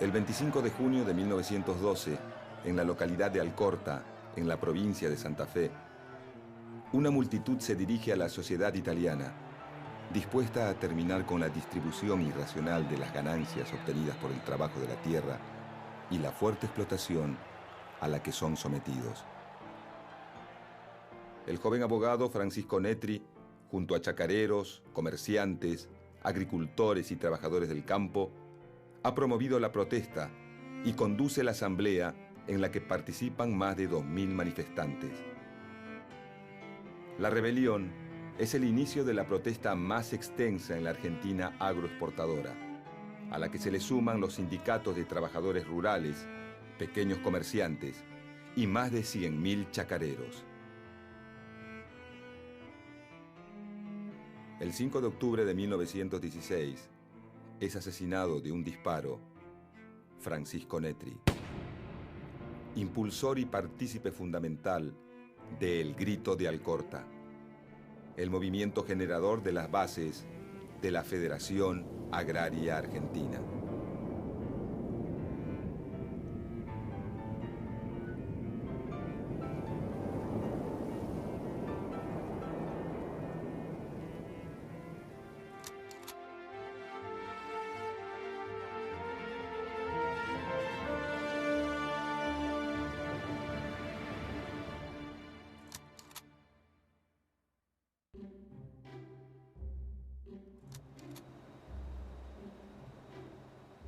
El 25 de junio de 1912, en la localidad de Alcorta, en la provincia de Santa Fe, una multitud se dirige a la sociedad italiana, dispuesta a terminar con la distribución irracional de las ganancias obtenidas por el trabajo de la tierra y la fuerte explotación a la que son sometidos. El joven abogado Francisco Netri, junto a chacareros, comerciantes, agricultores y trabajadores del campo, ha promovido la protesta y conduce la asamblea en la que participan más de 2.000 manifestantes. La rebelión es el inicio de la protesta más extensa en la Argentina agroexportadora, a la que se le suman los sindicatos de trabajadores rurales, pequeños comerciantes y más de 100.000 chacareros. El 5 de octubre de 1916 es asesinado de un disparo Francisco Netri, impulsor y partícipe fundamental de El Grito de Alcorta, el movimiento generador de las bases de la Federación Agraria Argentina.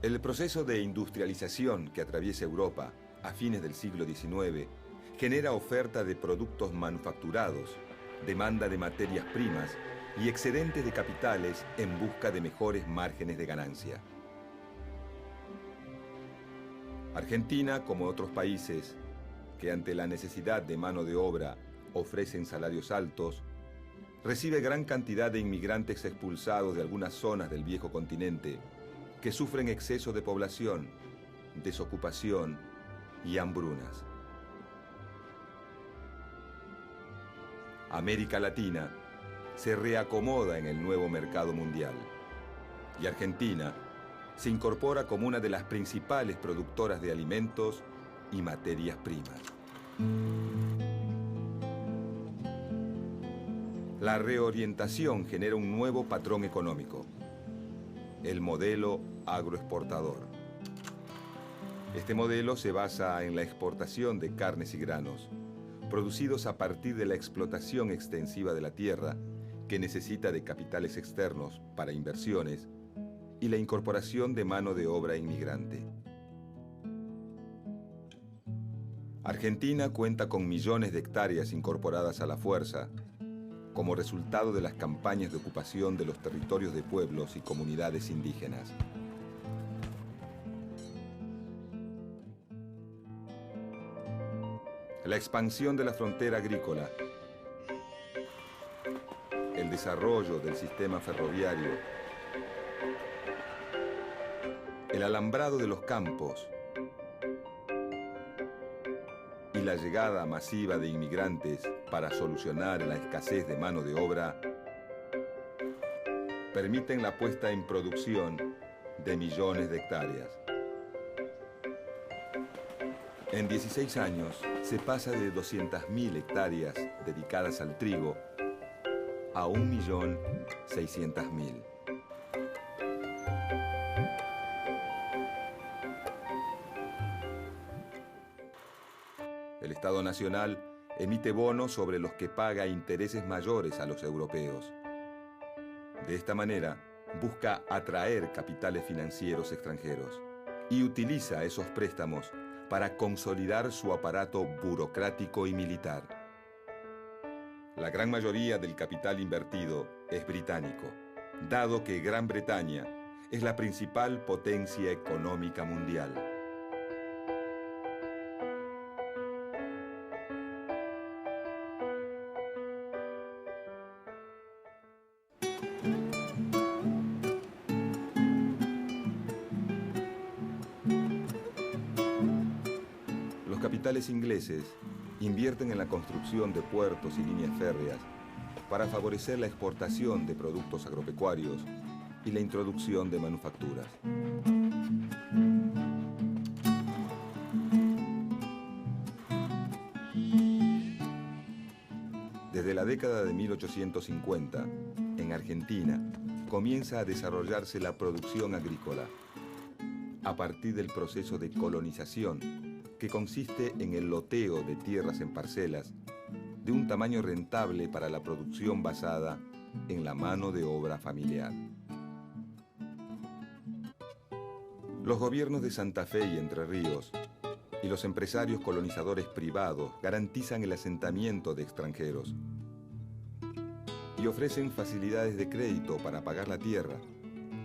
El proceso de industrialización que atraviesa Europa a fines del siglo XIX genera oferta de productos manufacturados, demanda de materias primas y excedentes de capitales en busca de mejores márgenes de ganancia. Argentina, como otros países que ante la necesidad de mano de obra ofrecen salarios altos, recibe gran cantidad de inmigrantes expulsados de algunas zonas del viejo continente que sufren exceso de población, desocupación y hambrunas. América Latina se reacomoda en el nuevo mercado mundial y Argentina se incorpora como una de las principales productoras de alimentos y materias primas. La reorientación genera un nuevo patrón económico, el modelo agroexportador. Este modelo se basa en la exportación de carnes y granos, producidos a partir de la explotación extensiva de la tierra, que necesita de capitales externos para inversiones, y la incorporación de mano de obra inmigrante. Argentina cuenta con millones de hectáreas incorporadas a la fuerza, como resultado de las campañas de ocupación de los territorios de pueblos y comunidades indígenas. La expansión de la frontera agrícola, el desarrollo del sistema ferroviario, el alambrado de los campos y la llegada masiva de inmigrantes para solucionar la escasez de mano de obra permiten la puesta en producción de millones de hectáreas. En 16 años se pasa de 200.000 hectáreas dedicadas al trigo a 1.600.000. El Estado Nacional emite bonos sobre los que paga intereses mayores a los europeos. De esta manera, busca atraer capitales financieros extranjeros y utiliza esos préstamos para consolidar su aparato burocrático y militar. La gran mayoría del capital invertido es británico, dado que Gran Bretaña es la principal potencia económica mundial. Los capitales ingleses invierten en la construcción de puertos y líneas férreas para favorecer la exportación de productos agropecuarios y la introducción de manufacturas. década de 1850, en Argentina, comienza a desarrollarse la producción agrícola, a partir del proceso de colonización, que consiste en el loteo de tierras en parcelas, de un tamaño rentable para la producción basada en la mano de obra familiar. Los gobiernos de Santa Fe y Entre Ríos y los empresarios colonizadores privados garantizan el asentamiento de extranjeros y ofrecen facilidades de crédito para pagar la tierra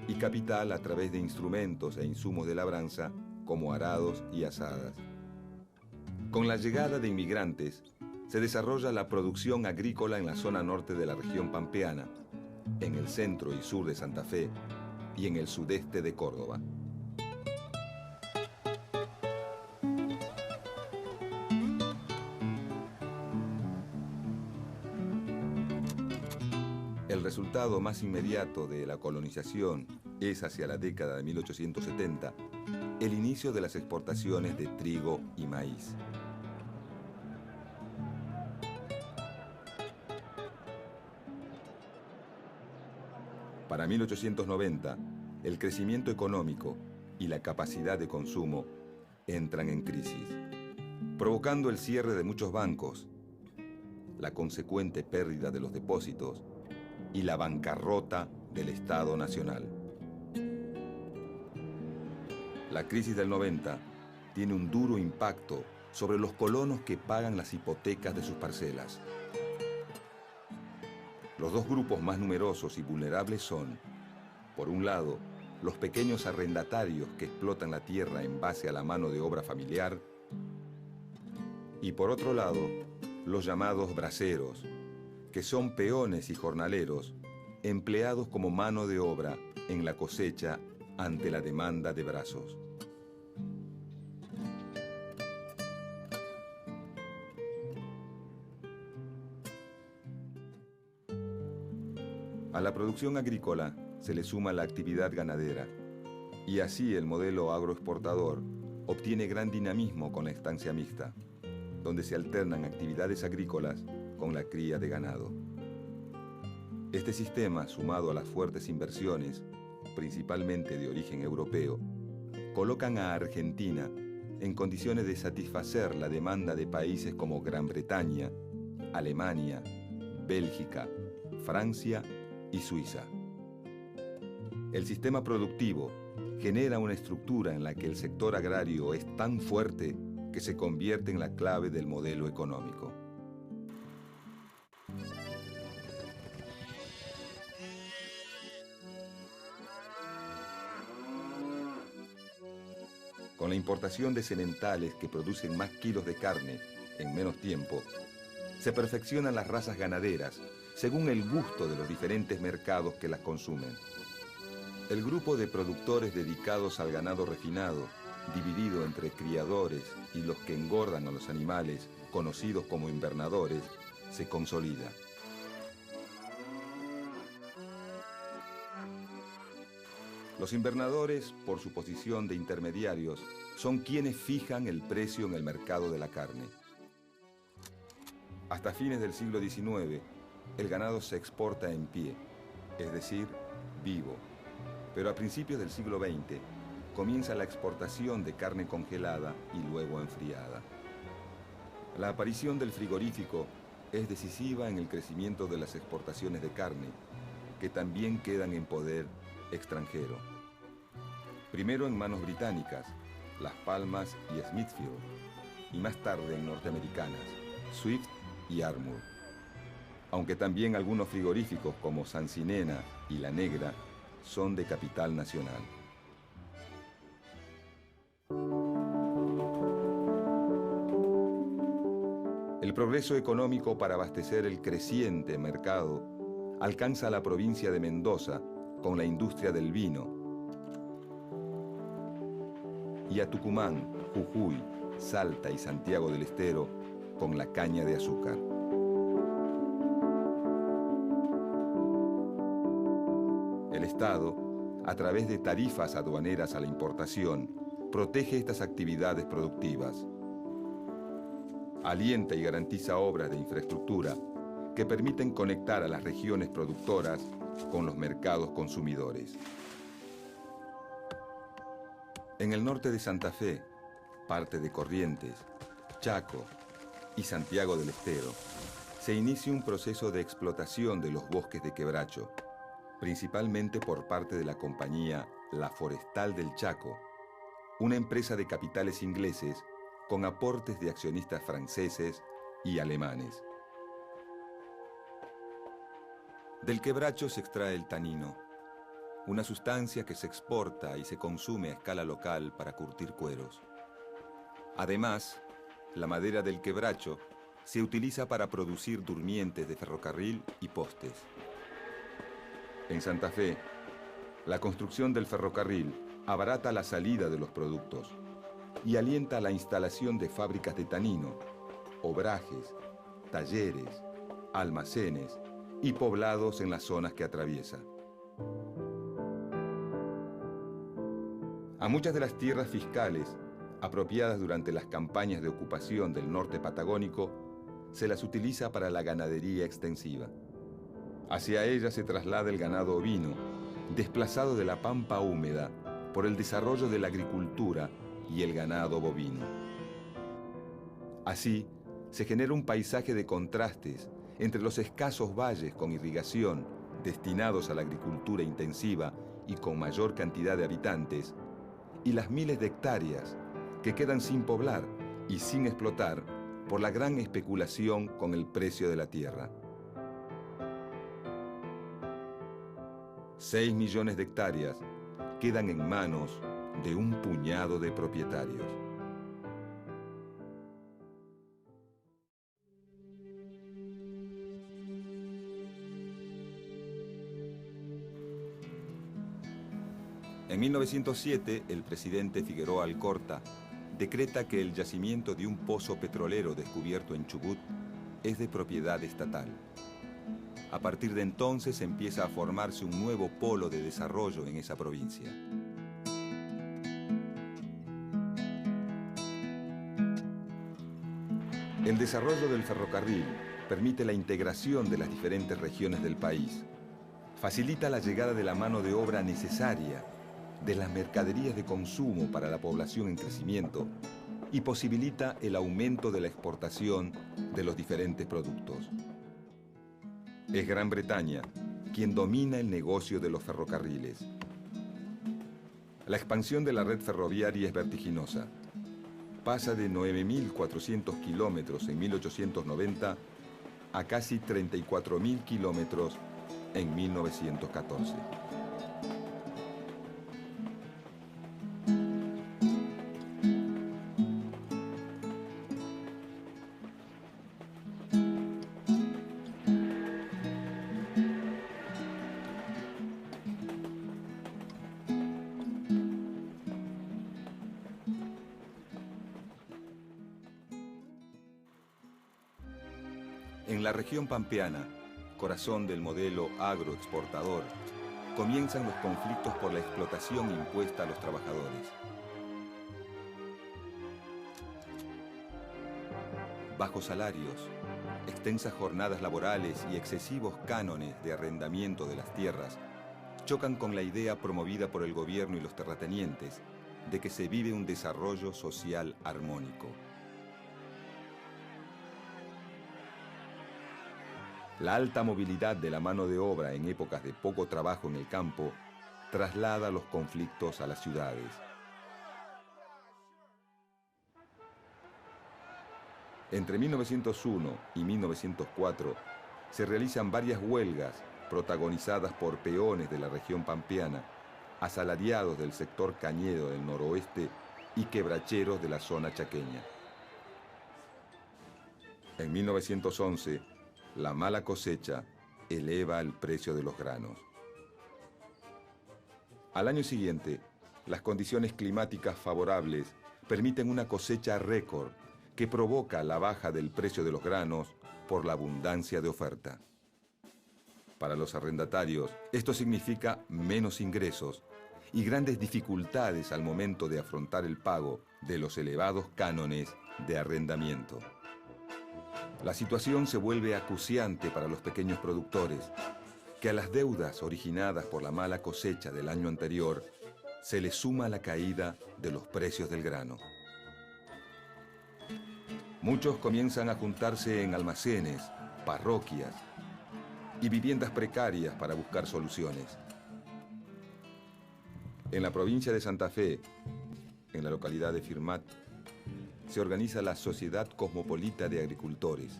y capital a través de instrumentos e insumos de labranza como arados y azadas. Con la llegada de inmigrantes, se desarrolla la producción agrícola en la zona norte de la región pampeana, en el centro y sur de Santa Fe y en el sudeste de Córdoba. El resultado más inmediato de la colonización es, hacia la década de 1870, el inicio de las exportaciones de trigo y maíz. Para 1890, el crecimiento económico y la capacidad de consumo entran en crisis, provocando el cierre de muchos bancos, la consecuente pérdida de los depósitos y la bancarrota del Estado Nacional. La crisis del 90 tiene un duro impacto sobre los colonos que pagan las hipotecas de sus parcelas. Los dos grupos más numerosos y vulnerables son, por un lado, los pequeños arrendatarios que explotan la tierra en base a la mano de obra familiar, y por otro lado, los llamados braceros, que son peones y jornaleros empleados como mano de obra en la cosecha ante la demanda de brazos. A la producción agrícola se le suma la actividad ganadera, y así el modelo agroexportador obtiene gran dinamismo con la estancia mixta, donde se alternan actividades agrícolas con la cría de ganado. Este sistema, sumado a las fuertes inversiones, principalmente de origen europeo, colocan a Argentina en condiciones de satisfacer la demanda de países como Gran Bretaña, Alemania, Bélgica, Francia y Suiza. El sistema productivo genera una estructura en la que el sector agrario es tan fuerte que se convierte en la clave del modelo económico. Con la importación de sementales que producen más kilos de carne en menos tiempo, se perfeccionan las razas ganaderas según el gusto de los diferentes mercados que las consumen. El grupo de productores dedicados al ganado refinado, dividido entre criadores y los que engordan a los animales, conocidos como invernadores, se consolida. Los invernadores, por su posición de intermediarios, son quienes fijan el precio en el mercado de la carne. Hasta fines del siglo XIX, el ganado se exporta en pie, es decir, vivo. Pero a principios del siglo XX comienza la exportación de carne congelada y luego enfriada. La aparición del frigorífico es decisiva en el crecimiento de las exportaciones de carne, que también quedan en poder extranjero. Primero en manos británicas, Las Palmas y Smithfield, y más tarde en norteamericanas, Swift y Armour. Aunque también algunos frigoríficos como Sancinena y La Negra son de capital nacional. El progreso económico para abastecer el creciente mercado alcanza a la provincia de Mendoza con la industria del vino y a Tucumán, Jujuy, Salta y Santiago del Estero con la caña de azúcar. El Estado, a través de tarifas aduaneras a la importación, protege estas actividades productivas. Alienta y garantiza obras de infraestructura que permiten conectar a las regiones productoras con los mercados consumidores. En el norte de Santa Fe, parte de Corrientes, Chaco y Santiago del Estero, se inicia un proceso de explotación de los bosques de quebracho, principalmente por parte de la compañía La Forestal del Chaco, una empresa de capitales ingleses con aportes de accionistas franceses y alemanes. Del quebracho se extrae el tanino, una sustancia que se exporta y se consume a escala local para curtir cueros. Además, la madera del quebracho se utiliza para producir durmientes de ferrocarril y postes. En Santa Fe, la construcción del ferrocarril abarata la salida de los productos y alienta la instalación de fábricas de tanino, obrajes, talleres, almacenes y poblados en las zonas que atraviesa. A muchas de las tierras fiscales, apropiadas durante las campañas de ocupación del norte patagónico, se las utiliza para la ganadería extensiva. Hacia ellas se traslada el ganado ovino, desplazado de la pampa húmeda por el desarrollo de la agricultura y el ganado bovino. Así, se genera un paisaje de contrastes entre los escasos valles con irrigación destinados a la agricultura intensiva y con mayor cantidad de habitantes, y las miles de hectáreas que quedan sin poblar y sin explotar por la gran especulación con el precio de la tierra. 6 millones de hectáreas quedan en manos de un puñado de propietarios. En 1907, el presidente Figueroa Alcorta decreta que el yacimiento de un pozo petrolero descubierto en Chubut es de propiedad estatal. A partir de entonces empieza a formarse un nuevo polo de desarrollo en esa provincia. El desarrollo del ferrocarril permite la integración de las diferentes regiones del país, facilita la llegada de la mano de obra necesaria, de las mercaderías de consumo para la población en crecimiento y posibilita el aumento de la exportación de los diferentes productos. Es Gran Bretaña quien domina el negocio de los ferrocarriles. La expansión de la red ferroviaria es vertiginosa. Pasa de 9.400 kilómetros en 1890 a casi 34.000 kilómetros en 1914. En la región pampeana, corazón del modelo agroexportador, comienzan los conflictos por la explotación impuesta a los trabajadores. Bajos salarios, extensas jornadas laborales y excesivos cánones de arrendamiento de las tierras chocan con la idea promovida por el gobierno y los terratenientes de que se vive un desarrollo social armónico. La alta movilidad de la mano de obra en épocas de poco trabajo en el campo traslada los conflictos a las ciudades. Entre 1901 y 1904 se realizan varias huelgas protagonizadas por peones de la región pampeana, asalariados del sector cañero del noroeste y quebracheros de la zona chaqueña. En 1911, la mala cosecha eleva el precio de los granos. Al año siguiente, las condiciones climáticas favorables permiten una cosecha récord que provoca la baja del precio de los granos por la abundancia de oferta. Para los arrendatarios, esto significa menos ingresos y grandes dificultades al momento de afrontar el pago de los elevados cánones de arrendamiento. La situación se vuelve acuciante para los pequeños productores, que a las deudas originadas por la mala cosecha del año anterior se les suma la caída de los precios del grano. Muchos comienzan a juntarse en almacenes, parroquias y viviendas precarias para buscar soluciones. En la provincia de Santa Fe, en la localidad de Firmat, se organiza la Sociedad Cosmopolita de Agricultores.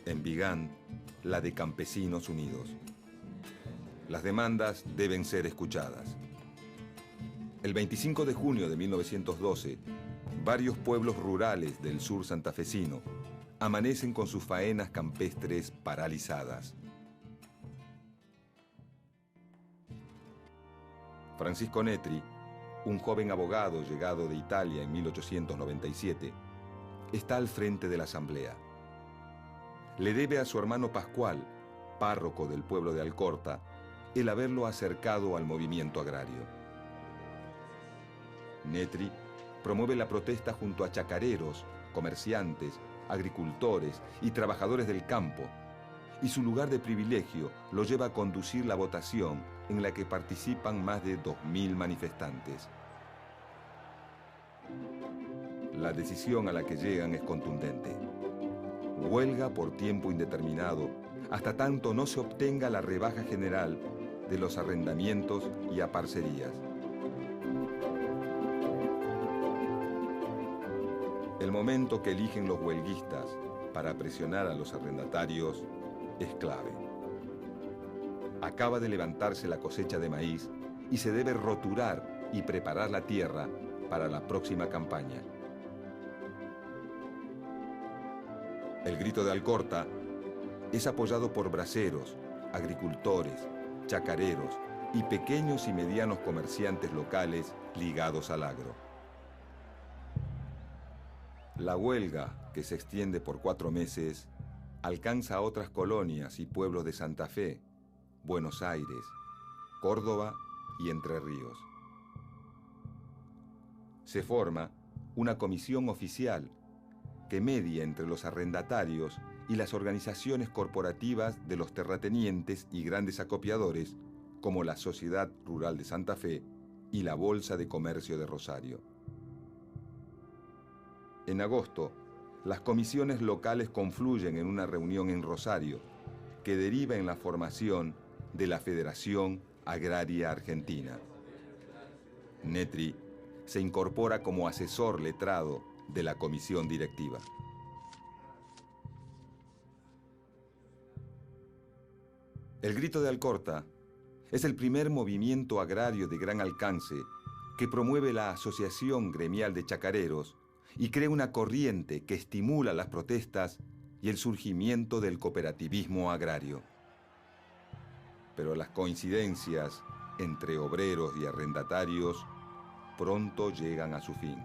En Vigán, la de Campesinos Unidos. Las demandas deben ser escuchadas. El 25 de junio de 1912, varios pueblos rurales del sur santafesino amanecen con sus faenas campestres paralizadas. Francisco Netri, un joven abogado llegado de Italia en 1897, está al frente de la asamblea. Le debe a su hermano Pascual, párroco del pueblo de Alcorta, el haberlo acercado al movimiento agrario. Netri promueve la protesta junto a chacareros, comerciantes, agricultores y trabajadores del campo, y su lugar de privilegio lo lleva a conducir la votación en la que participan más de 2.000 manifestantes. La decisión a la que llegan es contundente. Huelga por tiempo indeterminado, hasta tanto no se obtenga la rebaja general de los arrendamientos y aparcerías. El momento que eligen los huelguistas para presionar a los arrendatarios es clave. Acaba de levantarse la cosecha de maíz y se debe roturar y preparar la tierra para la próxima campaña. El grito de Alcorta es apoyado por braceros, agricultores, chacareros y pequeños y medianos comerciantes locales ligados al agro. La huelga, que se extiende por 4 meses, alcanza a otras colonias y pueblos de Santa Fe, Buenos Aires, Córdoba y Entre Ríos. Se forma una comisión oficial que media entre los arrendatarios y las organizaciones corporativas de los terratenientes y grandes acopiadores, como la Sociedad Rural de Santa Fe y la Bolsa de Comercio de Rosario. En agosto, las comisiones locales confluyen en una reunión en Rosario, que deriva en la formación de la Federación Agraria Argentina. Netri se incorpora como asesor letrado de la comisión directiva. El Grito de Alcorta es el primer movimiento agrario de gran alcance que promueve la Asociación Gremial de Chacareros y crea una corriente que estimula las protestas y el surgimiento del cooperativismo agrario. Pero las coincidencias entre obreros y arrendatarios pronto llegan a su fin.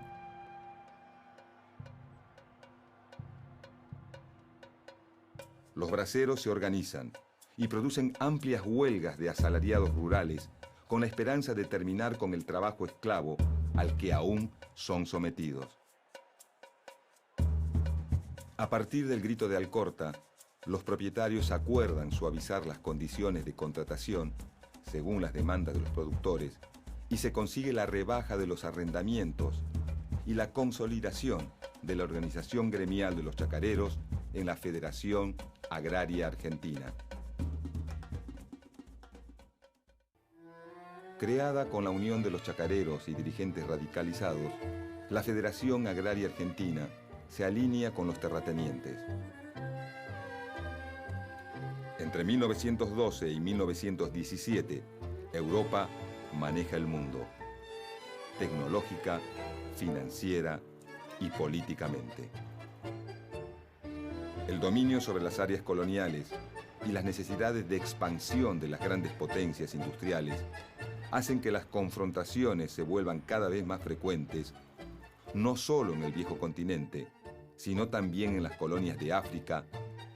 Los braceros se organizan y producen amplias huelgas de asalariados rurales con la esperanza de terminar con el trabajo esclavo al que aún son sometidos. A partir del Grito de Alcorta, los propietarios acuerdan suavizar las condiciones de contratación según las demandas de los productores y se consigue la rebaja de los arrendamientos y la consolidación de la organización gremial de los chacareros en la Federación Agraria Argentina. Creada con la unión de los chacareros y dirigentes radicalizados, la Federación Agraria Argentina se alinea con los terratenientes. Entre 1912 y 1917, Europa maneja el mundo, tecnológica, financiera y políticamente. El dominio sobre las áreas coloniales y las necesidades de expansión de las grandes potencias industriales hacen que las confrontaciones se vuelvan cada vez más frecuentes, no solo en el viejo continente, sino también en las colonias de África,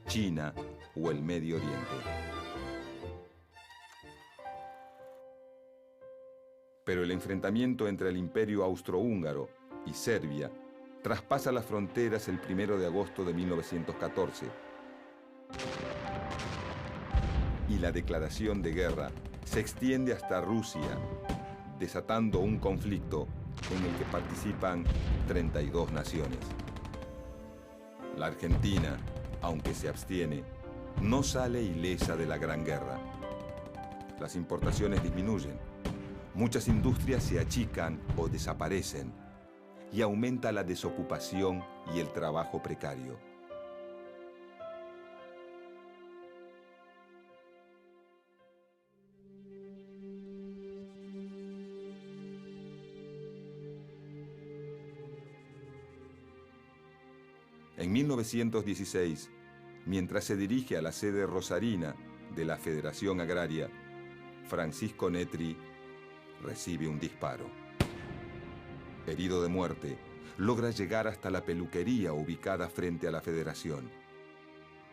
China o el Medio Oriente. Pero el enfrentamiento entre el Imperio Austrohúngaro y Serbia traspasa las fronteras el 1 de agosto de 1914. Y la declaración de guerra se extiende hasta Rusia, desatando un conflicto en el que participan 32 naciones. La Argentina, aunque se abstiene, no sale ilesa de la Gran Guerra. Las importaciones disminuyen, muchas industrias se achican o desaparecen y aumenta la desocupación y el trabajo precario. En 1916, mientras se dirige a la sede rosarina de la Federación Agraria, Francisco Netri recibe un disparo. Herido de muerte, logra llegar hasta la peluquería ubicada frente a la Federación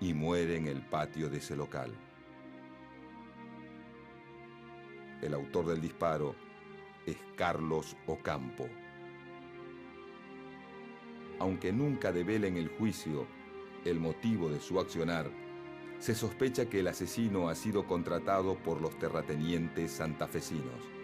y muere en el patio de ese local. El autor del disparo es Carlos Ocampo. Aunque nunca devela en el juicio el motivo de su accionar, se sospecha que el asesino ha sido contratado por los terratenientes santafesinos.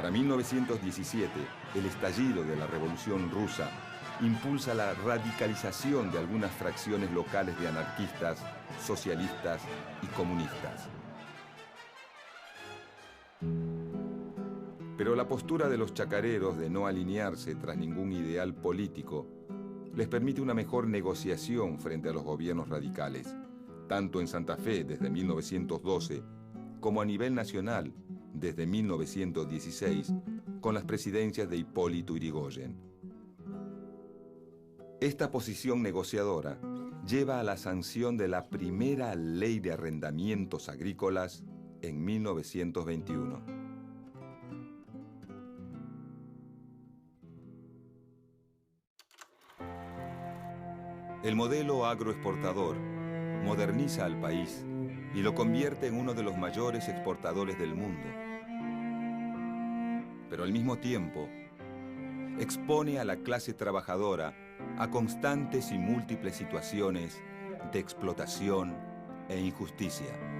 Para 1917, el estallido de la Revolución Rusa impulsa la radicalización de algunas fracciones locales de anarquistas, socialistas y comunistas. Pero la postura de los chacareros de no alinearse tras ningún ideal político les permite una mejor negociación frente a los gobiernos radicales, tanto en Santa Fe desde 1912 como a nivel nacional desde 1916 con las presidencias de Hipólito Yrigoyen. Esta posición negociadora lleva a la sanción de la primera ley de arrendamientos agrícolas en 1921. El modelo agroexportador moderniza al país y lo convierte en uno de los mayores exportadores del mundo. Pero al mismo tiempo, expone a la clase trabajadora a constantes y múltiples situaciones de explotación e injusticia.